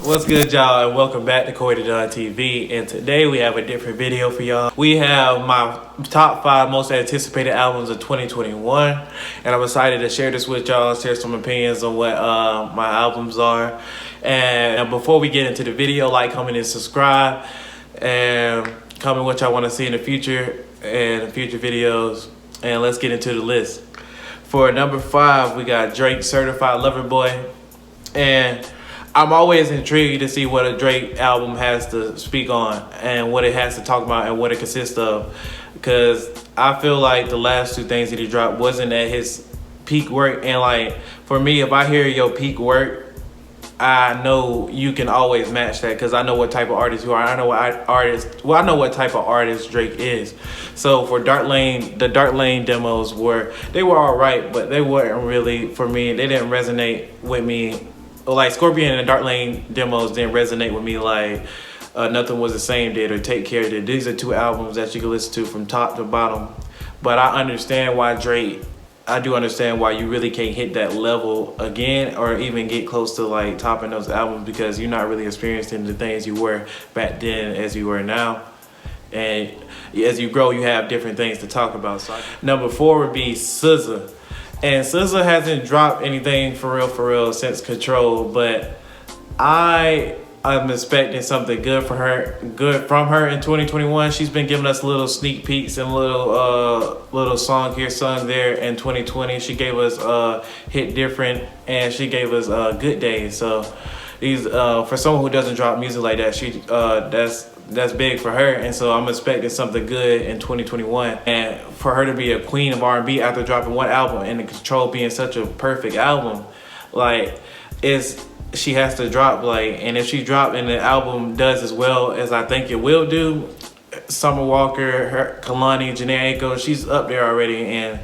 What's good, y'all, and welcome back to CoryDaDon TV. And today we have a different video for y'all. We have my top 5 most anticipated albums of 2021, and I'm excited to share this with y'all, share some opinions on what my albums are. And before we get into the video, like, comment, and subscribe, and comment what y'all want to see in the future and future videos. And let's get into the list. For number 5, we got Drake, Certified Lover Boy. And I'm always intrigued to see what a Drake album has to speak on and what it has to talk about and what it consists of. Because I feel like the last 2 things that he dropped wasn't at his peak work. And like, for me, if I hear your peak work, I know you can always match that because I know what type of artist you are. I know what type of artist Drake is. So for Dark Lane, the Dark Lane demos were all right, but they weren't really for me. They didn't resonate with me. Like Scorpion and the Dark Lane demos didn't resonate with me like Nothing Was the Same did or Take Care did. These are 2 albums that you can listen to from top to bottom. But I understand why I do understand why you really can't hit that level again or even get close to like topping those albums because you're not really experiencing the things you were back then as you were now. And as you grow, you have different things to talk about. So number 4 would be SZA. And SZA hasn't dropped anything for real since Control, but I'm expecting something good from her in 2021. She's been giving us little sneak peeks and little song here, song there. In 2020, she gave us Hit Different, and she gave us Good Days. So these for someone who doesn't drop music like that, that's big for her, and so I'm expecting something good in 2021. And for her to be a queen of R&B after dropping 1 album and the Control being such a perfect album, like she has to drop and if she drop and the album does as well as I think it will do, Summer Walker, Kalani, Janae Aiko, she's up there already, and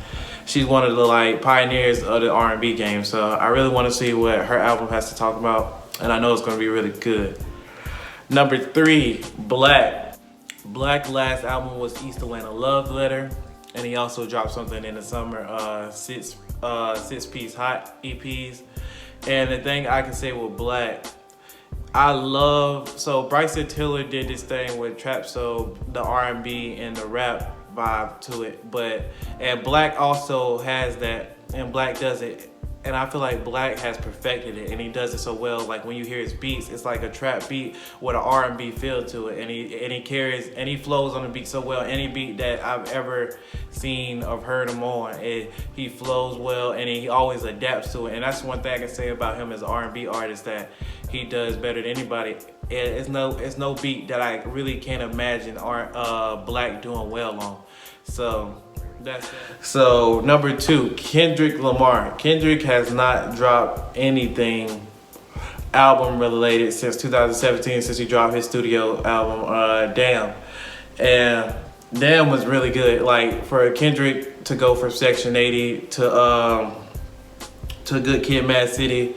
she's one of the pioneers of the R&B game. So I really want to see what her album has to talk about, and I know it's going to be really good. Number 3, Black. Black's last album was East Atlanta Love Letter, and he also dropped something in the summer, 6-piece hot EPs. And the thing I can say with Black, so Bryson Tiller did this thing with Trap Soul, the R&B and the rap vibe to it, and Black also has that, and Black does it. And I feel like Black has perfected it, and he does it so well. Like when you hear his beats, it's like a trap beat with an R&B feel to it, and he flows on the beat so well. Any beat that I've ever seen or heard him on, he flows well, and he always adapts to it. And that's one thing I can say about him as an R&B artist, that he does better than anybody. It's no beat that I really can't imagine Black doing well on. So that's it. So number 2, Kendrick Lamar. Kendrick has not dropped anything album related since 2017, since he dropped his studio album, Damn. And Damn was really good. Like for Kendrick to go from Section 80 to Good Kid, Mad City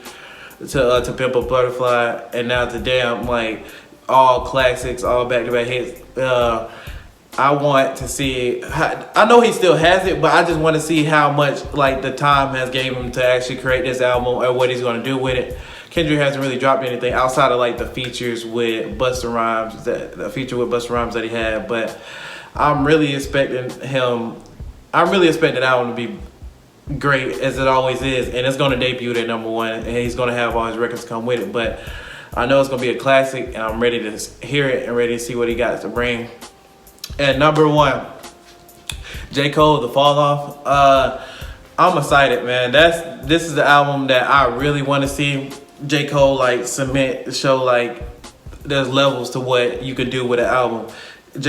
to Pimp a Butterfly, and now to Damn, like all classics, all back-to-back hits. I want to see, I know he still has it, but I just want to see how much the time has gave him to actually create this album or what he's going to do with it. Kendrick hasn't really dropped anything outside of the features with Busta Rhymes, that he had, but I'm really expecting that album to be great as it always is, and it's going to debut at number 1, and he's going to have all his records come with it, but I know it's going to be a classic, and I'm ready to hear it and ready to see what he got to bring. And number 1, J. Cole, The Fall Off. I'm excited, man. This is the album that I really want to see J. Cole show there's levels to what you could do with an album. I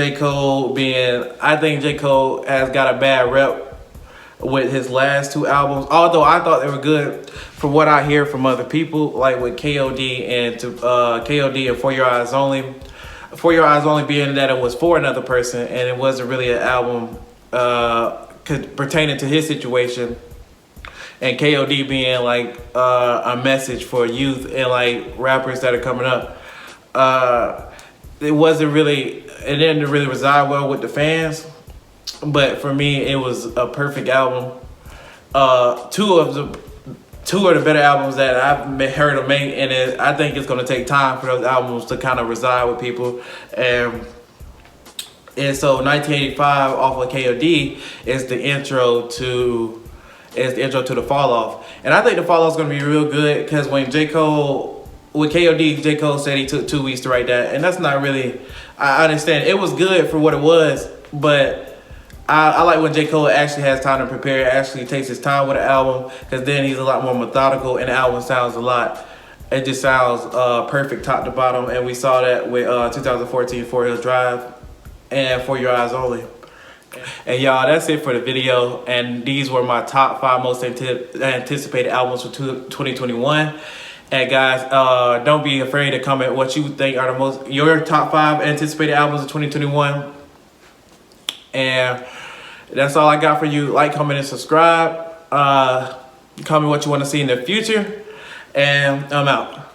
think J. Cole has got a bad rep with his last 2 albums, although I thought they were good from what I hear from other people, like with KOD and For Your Eyes Only. For Your Eyes Only being that it was for another person and it wasn't really an album pertaining to his situation, and KOD being a message for youth and rappers that are coming up. It didn't really reside well with the fans, but for me it was a perfect album. Two of two of the better albums that I've heard him make, and I think it's going to take time for those albums to kind of reside with people. And so 1985 off of KOD is the intro to the Fall Off. And I think the Fall Off is going to be real good because when with KOD, J. Cole said he took 2 weeks to write that. And that's not really, I understand. It was good for what it was, but I like when J. Cole actually has time to prepare, actually takes his time with the album, because then he's a lot more methodical and the album sounds it just sounds perfect top to bottom. And we saw that with 2014 Four Hills Drive and For Your Eyes Only. And y'all, that's it for the video. And these were my top 5 most anticipated albums for 2021. And guys, don't be afraid to comment what you think are your top 5 anticipated albums of 2021. And that's all I got for you. Like, comment, and subscribe. Comment what you want to see in the future. And I'm out.